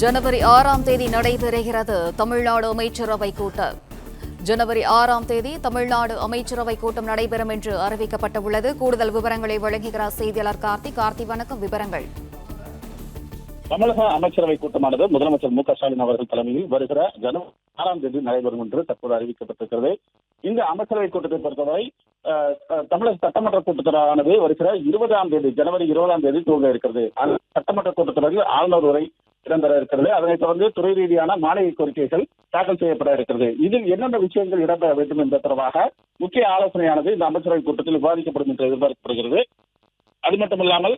ஜனவரி 6ஆம் தேதி நடைபெறுகிறது தமிழ்நாடு அமைச்சரவை கூட்டம். ஜனவரி 6ஆம் தேதி தமிழ்நாடு அமைச்சரவை கூட்டம் நடைபெறும் என்று அறிவிக்கப்பட்டுள்ளது. கூடுதல் விவரங்களை வழங்குகிறார் செய்தியாளர் கார்த்தி. வணக்கம், விவரங்கள். தமிழக அமைச்சரவை கூட்டமானது முதலமைச்சர் மு.க.ஸ்டாலின் அவர்கள் தலைமையில் வருகிற ஜனவரி 6ஆம் தேதி நடைபெறும் என்று தற்போது அறிவிக்கப்பட்டிருக்கிறது. இந்த அமைச்சரவை கூட்டத்தை பொறுத்தவரை தமிழக சட்டமன்ற கூட்டத்தொடரானது வருகிற 20ஆம் தேதி ஜனவரி 20ஆம் தேதி துவங்க இருக்கிறது. சட்டமன்ற கூட்டத்தொடரில் ஆளுநர் உரை இடம்பெற இருக்கிறது. அதனைத் தொடர்ந்து துறை ரீதியான மானிய கோரிக்கைகள் தாக்கல் செய்யப்பட இருக்கிறது. இதில் என்னென்ன விஷயங்கள் இடம்பெற வேண்டும் என்பது தொடர்பாக முக்கிய ஆலோசனையானது இந்த அமைச்சரவை கூட்டத்தில் விவாதிக்கப்படும் என்று எதிர்பார்க்கப்படுகிறது. அது மட்டுமில்லாமல்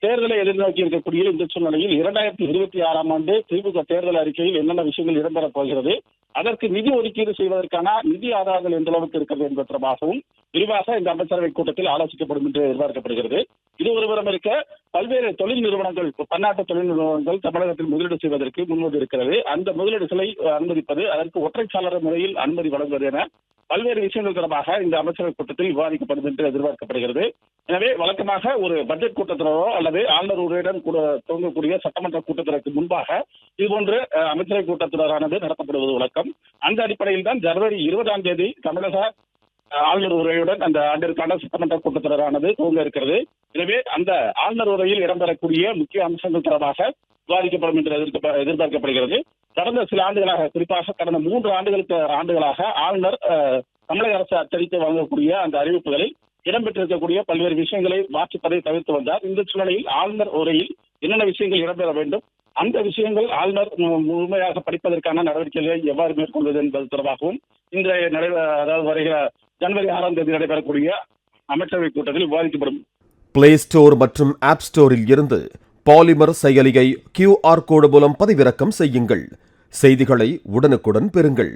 தேர்தலை எதிர்நோக்கி இருக்கக்கூடிய இந்த சூழ்நிலையில் 2026ஆம் ஆண்டு திமுக தேர்தல் அறிக்கையில் என்னென்ன விஷயங்கள் இடம்பெறப் போகிறது, அதற்கு நிதி ஒதுக்கீடு செய்வதற்கான நிதி ஆதாரங்கள் எந்த அளவுக்கு இருக்கிறது என்பது தொடர்பாகவும் விரிவாக இந்த அமைச்சரவை கூட்டத்தில் ஆலோசிக்கப்படும் என்று எதிர்பார்க்கப்படுகிறது. இது ஒருபுறம் இருக்க, பல்வேறு தொழில் நிறுவனங்கள், பன்னாட்டு தொழில் நிறுவனங்கள் தமிழகத்தில் முதலீடு செய்வதற்கு முன்வந்து இருக்கிறது. அந்த முதலீடுகளை அனுமதிப்பது, அதற்கு ஒற்றைச்சாளர் முறையில் அனுமதி வழங்குவது என பல்வேறு விஷயங்கள் தொடர்பாக இந்த அமைச்சரவை கூட்டத்தில் விவாதிக்கப்படும் என்று எதிர்பார்க்கப்படுகிறது. எனவே வழக்கமாக ஒரு பட்ஜெட் கூட்டத்தொடரோ அல்லது ஆளுநர் உரையுடன் கூட துவங்கக்கூடிய சட்டமன்ற கூட்டத்தொடருக்கு முன்பாக இதுபோன்று அமைச்சரவை கூட்டத்தொடரானது நடத்தப்படுவது வழக்கம். அந்த அடிப்படையில் தான் ஜனவரி 20ஆம் தேதி தமிழக ஆளுநர் உரையுடன் அந்த ஆண்டிற்கான சட்டமன்ற கூட்டத்தொடரானது துவங்க இருக்கிறது. எனவே அந்த ஆளுநர் உரையில் இடம்பெறக்கூடிய முக்கிய அம்சங்கள் தொடர்பாக விவாதிக்கப்படும் என்று எதிர்பார்க்கப்படுகிறது. கடந்த சில ஆண்டுகளாக, குறிப்பாக கடந்த 3 ஆண்டுகளாக ஆளுநர் தமிழக அரசு அச்சடித்து வழங்கக்கூடிய அந்த அறிவிப்புகளில் இடம்பெற்றிருக்கக்கூடிய பல்வேறு விஷயங்களை மாற்றுப்பதை தவிர்த்து வந்தார். இந்த சூழ்நிலையில் ஆளுநர் உரையில் என்னென்ன விஷயங்கள் இடம்பெற வேண்டும், அந்த விஷயங்கள் ஆளுநர் முழுமையாக படிப்பதற்கான நடவடிக்கைகளை எவ்வாறு மேற்கொள்வது என்பது தொடர்பாகவும் இந்த அதாவது வருகிற ஜனவரி 6ஆம் தேதி நடைபெறக்கூடிய அமைச்சரவை கூட்டத்தில் விவாதிக்கப்படும். பிளே ஸ்டோர் மற்றும் ஆப் ஸ்டோரில் இருந்து பாலிமர் செயலியை QR கோடு மூலம் பதிவிறக்கம் செய்யுங்கள். செய்திகளை உடனுக்குடன் பெறுங்கள்.